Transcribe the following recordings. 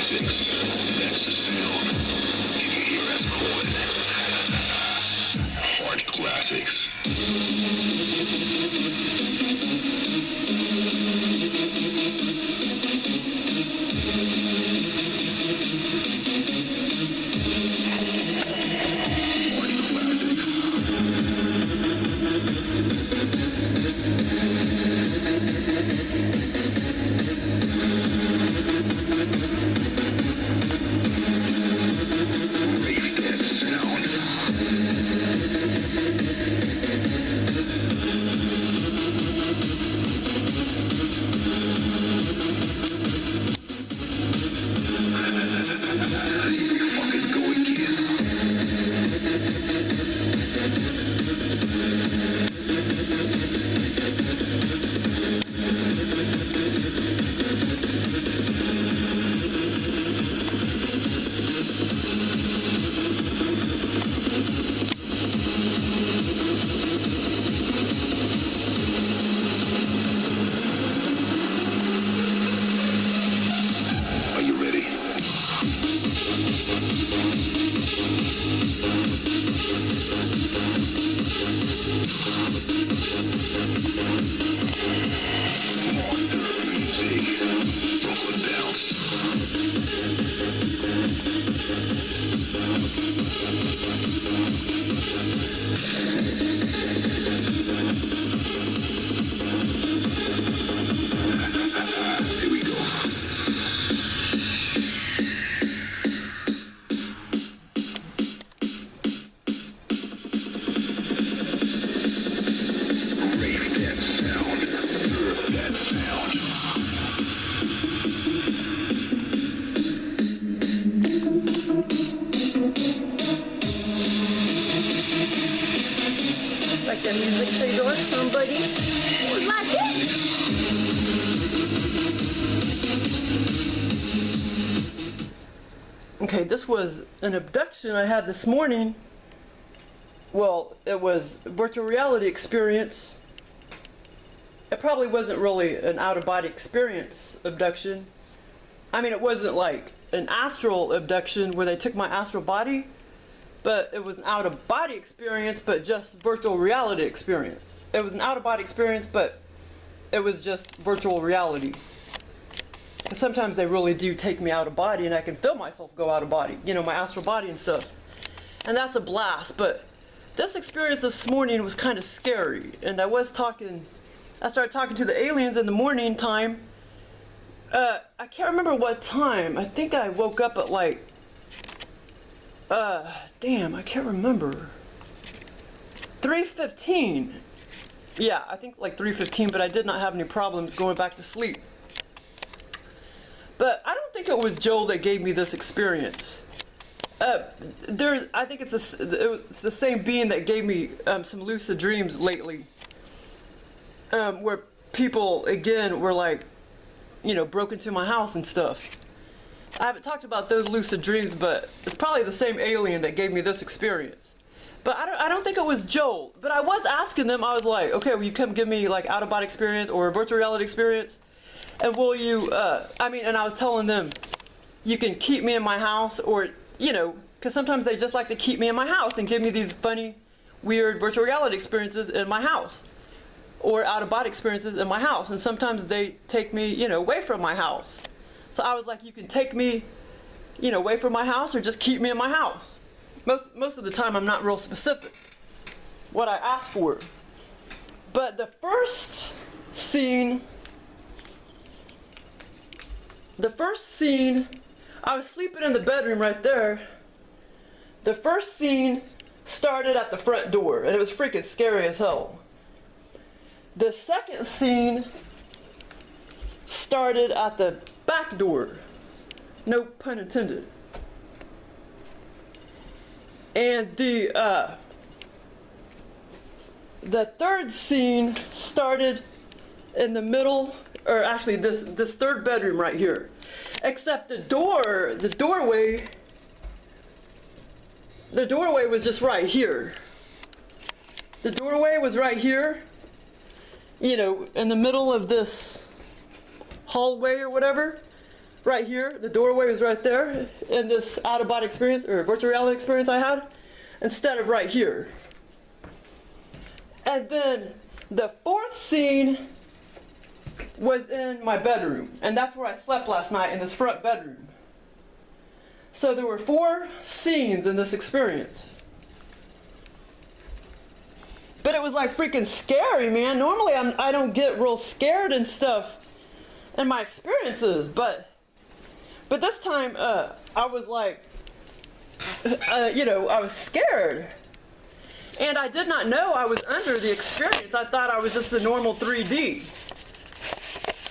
That's the sound. Can you hear us calling? Hard classics. Like that music say to us, somebody. You like it? Okay, this was an abduction I had this morning. Well, it was a virtual reality experience. It probably wasn't really an out-of-body experience abduction. I mean, it wasn't like an astral abduction where they took my astral body, but it was an out-of-body experience, but just virtual reality experience. It was an out-of-body experience, but it was just virtual reality. Because sometimes they really do take me out of body, and I can feel myself go out of body, you know, my astral body and stuff. And that's a blast, but this experience this morning was kind of scary. And I started talking to the aliens in the morning time. I can't remember what time. I think I woke up at like, damn, I can't remember. 3:15. Yeah, I think like 3:15, but I did not have any problems going back to sleep. But I don't think it was Joel that gave me this experience. I think it's the same being that gave me some lucid dreams lately, where people again were like, you know, broke into my house and stuff. I haven't talked about those lucid dreams, but it's probably the same alien that gave me this experience. But I don't think it was Joel. But I was asking them, I was like, okay, will you come give me like out-of-body experience or a virtual reality experience? And will you, and I was telling them, you can keep me in my house, or, you know, because sometimes they just like to keep me in my house and give me these funny, weird virtual reality experiences in my house, or out-of-body experiences in my house. And sometimes they take me, you know, away from my house. So I was like, you can take me, you know, away from my house, or just keep me in my house. Most of the time, I'm not real specific what I asked for. But the first scene, I was sleeping in the bedroom right there. The first scene started at the front door, and it was freaking scary as hell. The second scene started at the back door. No pun intended. And the third scene started in the middle, or actually this third bedroom right here. Except the doorway was just right here. The doorway was right here, you know, in the middle of this hallway or whatever. right here. The doorway was right there in this out-of-body experience or virtual reality experience I had, instead of right here. And then the fourth scene was in my bedroom, and that's where I slept last night, in this front bedroom. So there were 4 scenes in this experience. But it was like freaking scary, man. Normally I don't get real scared and stuff in my experiences, but this time I was like, I was scared. And I did not know I was under the experience. I thought I was just a normal 3D.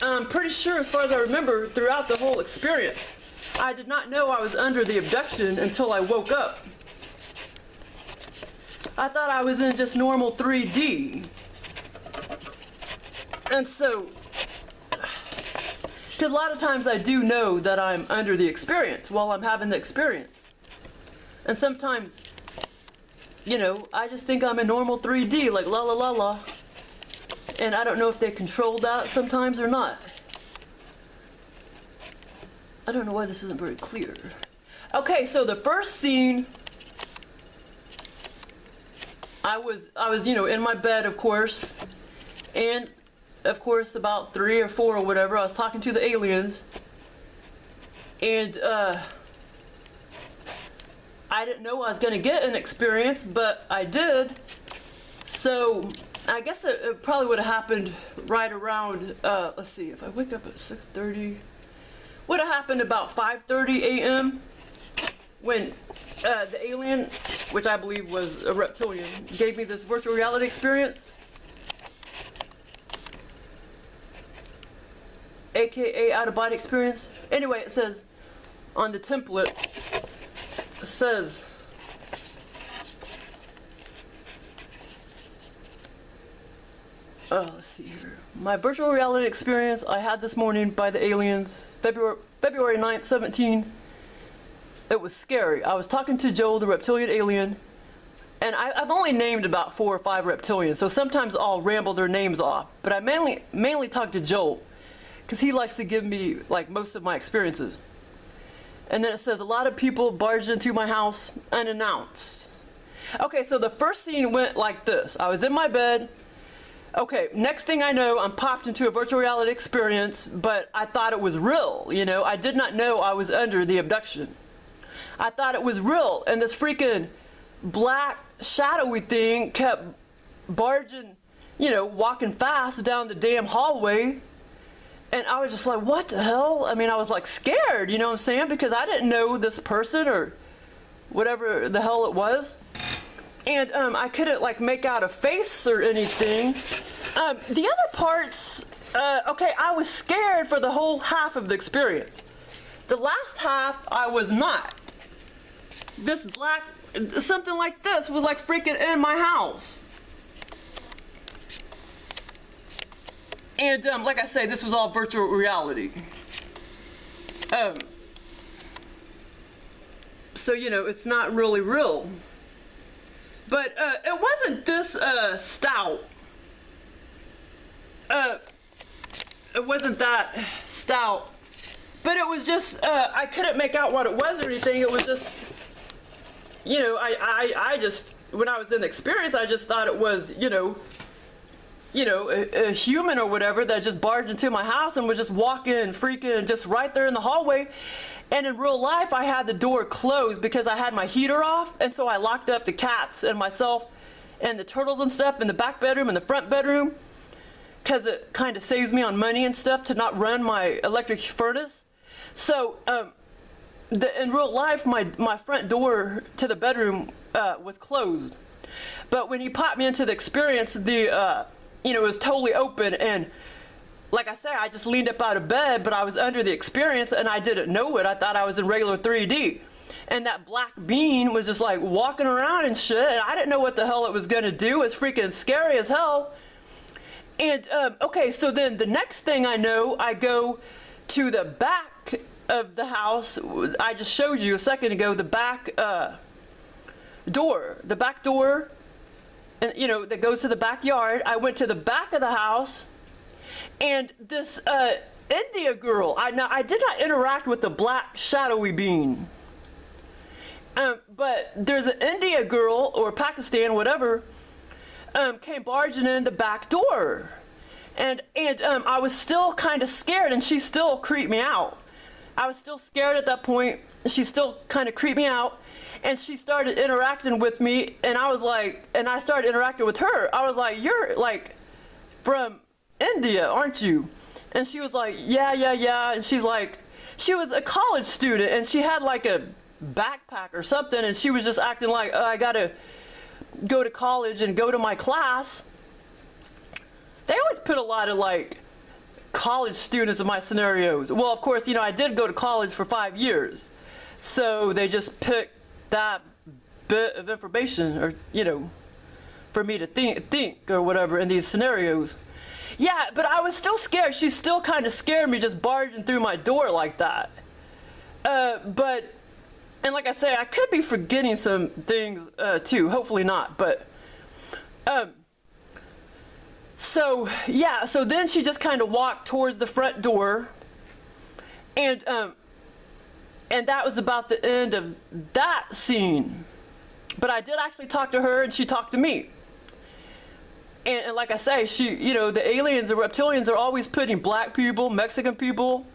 I'm pretty sure, as far as I remember, throughout the whole experience, I did not know I was under the abduction until I woke up. I thought I was in just normal 3D. And so, because a lot of times I do know that I'm under the experience while I'm having the experience. And sometimes, I just think I'm in normal 3D, like la la la la. And I don't know if they control that sometimes or not. I don't know why this isn't very clear. Okay, so the first scene, I was in my bed, of course, and of course about 3 or 4 or whatever, I was talking to the aliens, and I didn't know I was going to get an experience, but I did. So I guess it probably would have happened right around, let's see, if I wake up at 6:30, would have happened about 5:30 a.m. when the alien, which I believe was a reptilian, gave me this virtual reality experience. AKA out-of-body experience. Anyway, it says on the template, it says, let's see here. My virtual reality experience I had this morning by the aliens, February 9th, 17. It was scary. I was talking to Joel, the reptilian alien, and I've only named about 4 or 5 reptilians, so sometimes I'll ramble their names off. But I mainly talk to Joel, because he likes to give me like most of my experiences. And then it says, a lot of people barged into my house unannounced. Okay, so the first scene went like this. I was in my bed. Okay, next thing I know, I'm popped into a virtual reality experience, but I thought it was real, I did not know I was under the abduction. I thought it was real, and this freaking black shadowy thing kept barging, walking fast down the damn hallway. And I was just like, what the hell? I mean, I was like scared, you know what I'm saying? Because I didn't know this person or whatever the hell it was. And I couldn't like make out a face or anything. The other parts, okay, I was scared for the whole half of the experience. The last half, I was not. This black, something like this was like freaking in my house. And like I say, this was all virtual reality. So, it's not really real. But it wasn't this stout. It wasn't that stout. But it was just, I couldn't make out what it was or anything. It was just, I just, when I was in the experience, I just thought it was, a human or whatever that just barged into my house and was just walking freaking just right there in the hallway. And in real life, I had the door closed because I had my heater off, and so I locked up the cats and myself and the turtles and stuff in the back bedroom and the front bedroom, because it kind of saves me on money and stuff to not run my electric furnace. So in real life, my front door to the bedroom was closed. But when he popped me into the experience, it was totally open, and like I say, I just leaned up out of bed, but I was under the experience and I didn't know it. I thought I was in regular 3D. And that black being was just like walking around and shit, and I didn't know what the hell it was gonna do. It was freaking scary as hell. And okay, so then the next thing I know, I go to the back of the house. I just showed you a second ago, the back door. The back door, and that goes to the backyard. I went to the back of the house, and this India girl. I did not interact with the black shadowy being. But there's an India girl, or Pakistan, whatever, came barging in the back door. And I was still kind of scared, and she still creeped me out. I was still scared at that point. She still kind of creeped me out. And she started interacting with me, and I was like, and I started interacting with her. I was like, you're like from India, aren't you? And she was like, yeah. And she's like, she was a college student, and she had like a backpack or something, and she was just acting like, I gotta go to college and go to my class. They always put a lot of like college students in my scenarios. Well, of course, I did go to college for 5 years, so they just picked that bit of information, or for me to think or whatever in these scenarios. Yeah, but I was still scared. She still kind of scared me, just barging through my door like that. And like I say, I could be forgetting some things too. Hopefully not. But so then she just kind of walked towards the front door, and that was about the end of that scene. But I did actually talk to her, and she talked to me. And like I say, the aliens, the reptilians, are always putting black people, Mexican people,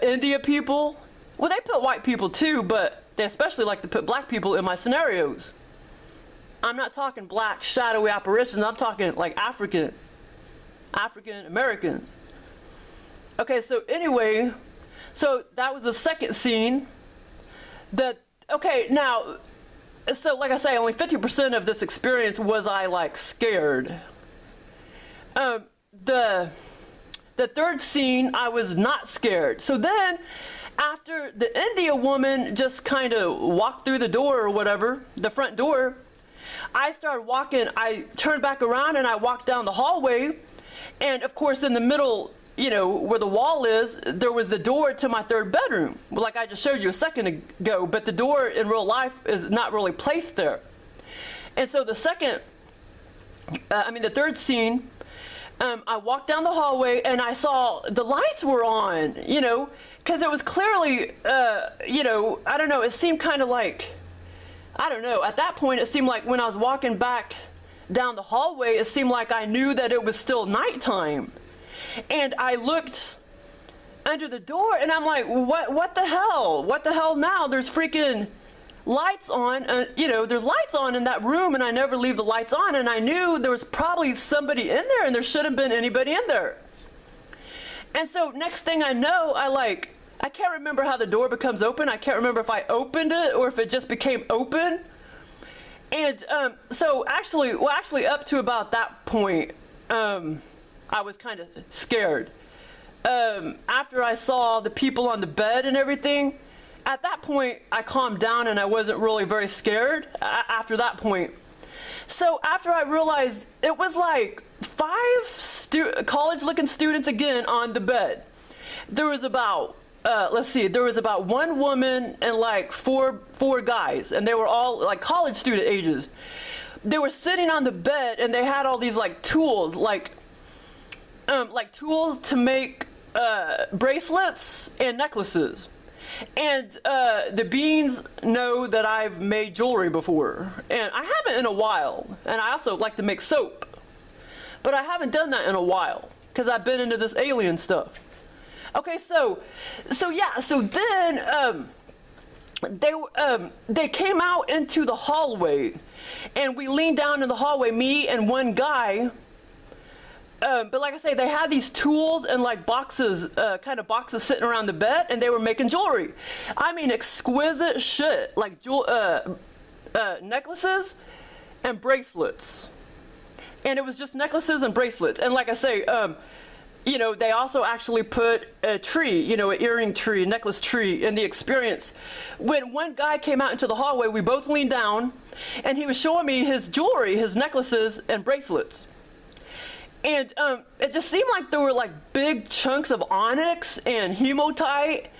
India people. Well, they put white people too, but they especially like to put black people in my scenarios. I'm not talking black shadowy apparitions. I'm talking like African Americans. Okay, so anyway, so that was the second scene. So like I say, only 50% of this experience was I like scared. The third scene, I was not scared. So then, after the India woman just kind of walked through the door or whatever, the front door, I started walking. I turned back around and I walked down the hallway, and of course in the middle, where the wall is, there was the door to my third bedroom. Well, like I just showed you a second ago, but the door in real life is not really placed there. And so the third scene, I walked down the hallway and I saw the lights were on, because it was clearly, I don't know, it seemed kind of like, I don't know, at that point it seemed like when I was walking back down the hallway, it seemed like I knew that it was still nighttime. And I looked under the door, and I'm like, what the hell? What the hell now? There's freaking lights on. There's lights on in that room, and I never leave the lights on. And I knew there was probably somebody in there, and there shouldn't have been anybody in there. And so next thing I know, I can't remember how the door becomes open. I can't remember if I opened it or if it just became open. And so actually up to about that point, I was kind of scared. After I saw the people on the bed and everything, at that point I calmed down and I wasn't really very scared after that point. So after I realized it was like 5 college-looking students again on the bed. There was about there was about 1 woman and like four guys, and they were all like college student ages. They were sitting on the bed and they had all these like tools, like tools to make bracelets and necklaces. And the beings know that I've made jewelry before, and I haven't in a while. And I also like to make soap, but I haven't done that in a while because I've been into this alien stuff. Okay, so then they came out into the hallway, and we leaned down in the hallway, me and 1 guy. But like I say, they had these tools and like boxes sitting around the bed, and they were making jewelry. I mean, exquisite shit, like necklaces and bracelets. And it was just necklaces and bracelets. And like I say, they also actually put a tree, an earring tree, a necklace tree in the experience. When 1 guy came out into the hallway, we both leaned down, and he was showing me his jewelry, his necklaces and bracelets. And it just seemed like there were like big chunks of onyx and hematite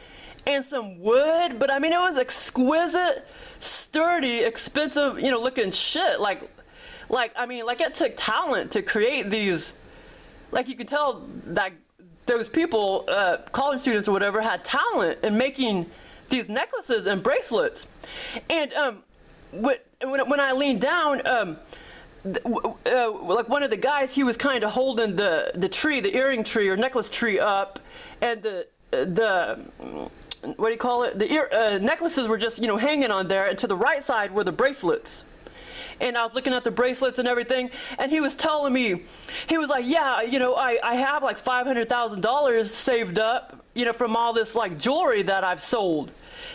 and some wood, but I mean it was exquisite, sturdy, expensive, looking shit. Like it took talent to create these. Like you could tell that those people, college students or whatever, had talent in making these necklaces and bracelets. And when I leaned down, like one of the guys, he was kind of holding the tree, the earring tree or necklace tree up, and the what do you call it? The necklaces were just, hanging on there, and to the right side were the bracelets. And I was looking at the bracelets and everything, and he was telling me, he was like, yeah, I have like $500,000 saved up, from all this like jewelry that I've sold.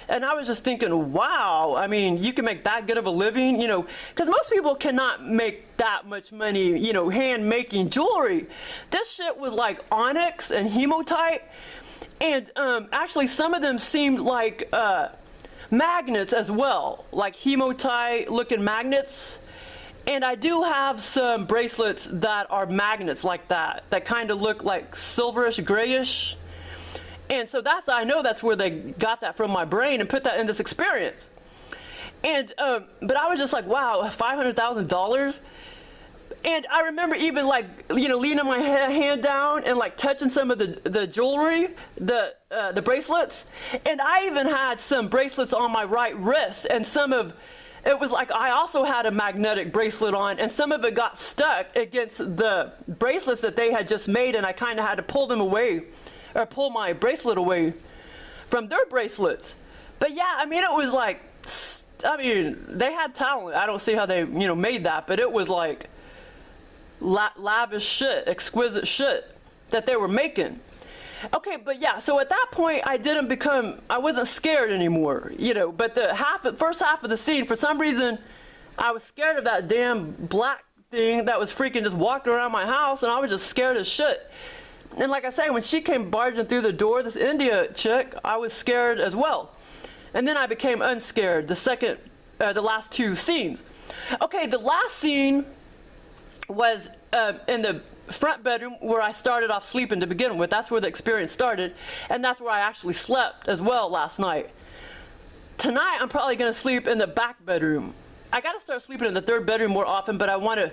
And I was just thinking, wow, I mean, you can make that good of a living, because most people cannot make that much money, hand making jewelry. This shit was like onyx and hematite. And actually, some of them seemed like magnets as well, like hematite looking magnets. And I do have some bracelets that are magnets like that kind of look like silverish, grayish. And so I know that's where they got that from my brain and put that in this experience. And but I was just like, wow, $500,000. And I remember even like, leaning my hand down and like touching some of the jewelry, the bracelets. And I even had some bracelets on my right wrist, and it was like I also had a magnetic bracelet on, and some of it got stuck against the bracelets that they had just made, and I kind of had to pull them away, or pull my bracelet away from their bracelets. But yeah, I mean, it was like, they had talent. I don't see how they, made that, but it was like lavish shit, exquisite shit that they were making. Okay, but yeah, so at that point I wasn't scared anymore, but the first half of the scene, for some reason, I was scared of that damn black thing that was freaking just walking around my house, and I was just scared as shit. And like I say, when she came barging through the door, this India chick, I was scared as well. And then I became unscared, the last two scenes. Okay, the last scene was in the front bedroom where I started off sleeping to begin with. That's where the experience started, and that's where I actually slept as well last night. Tonight, I'm probably going to sleep in the back bedroom. I got to start sleeping in the third bedroom more often, but I want to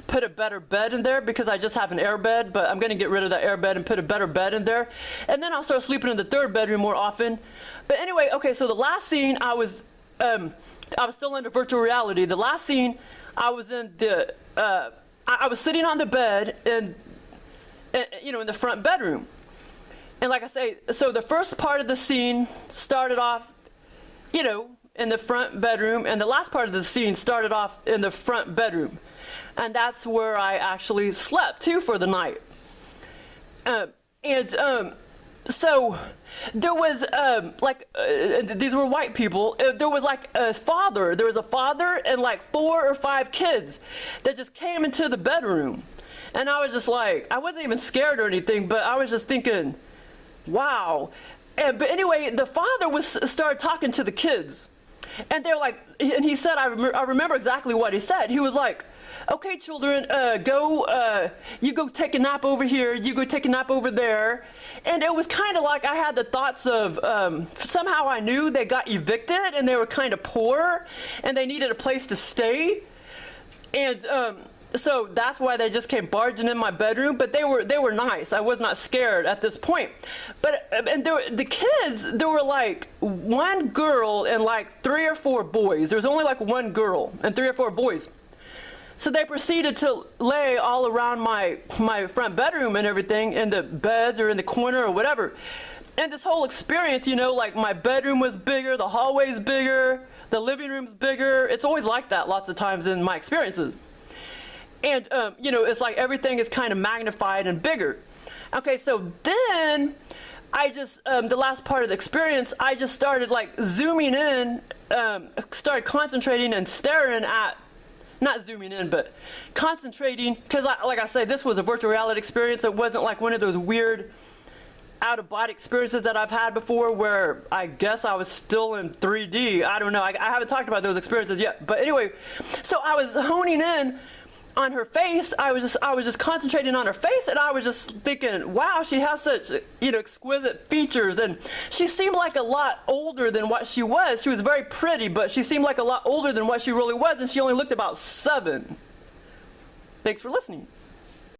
put a better bed in there because I just have an air bed, but I'm going to get rid of that air bed and put a better bed in there. And then I'll start sleeping in the third bedroom more often. But anyway, okay, so the last scene, I was still under virtual reality. The last scene, I was in I was sitting on the bed in the front bedroom. And like I say, so the first part of the scene started off, in the front bedroom, and the last part of the scene started off in the front bedroom. And that's where I actually slept too for the night. So there was these were white people. There was like a father. There was a father and like 4 or 5 kids that just came into the bedroom. And I was just like, I wasn't even scared or anything, but I was just thinking, wow. But anyway, the father started talking to the kids. And they're like, and he said, I remember exactly what he said. He was like, okay, children, you go take a nap over here, you go take a nap over there. And it was kind of like I had the thoughts of, somehow I knew they got evicted and they were kind of poor and they needed a place to stay. And so that's why they just came barging in my bedroom, but they were nice. I was not scared at this point. But the kids, there were like one girl and like 3 or 4 boys. There was only like one girl and 3 or 4 boys. So they proceeded to lay all around my front bedroom and everything, in the beds or in the corner or whatever. And this whole experience, like my bedroom was bigger, the hallway's bigger, the living room's bigger. It's always like that lots of times in my experiences. And, it's like everything is kind of magnified and bigger. Okay, so then I just, the last part of the experience, I just started like zooming in, started concentrating and staring at, not zooming in, but concentrating, because like I said, this was a virtual reality experience. It wasn't like one of those weird out-of-body experiences that I've had before where I guess I was still in 3D. I don't know. I haven't talked about those experiences yet. But anyway, so I was honing in on her face. I was just concentrating on her face, and I was just thinking, wow, she has such exquisite features, and she seemed like a lot older than what she was. She was very pretty, but she seemed like a lot older than what she really was, and she only looked about 7. Thanks for listening.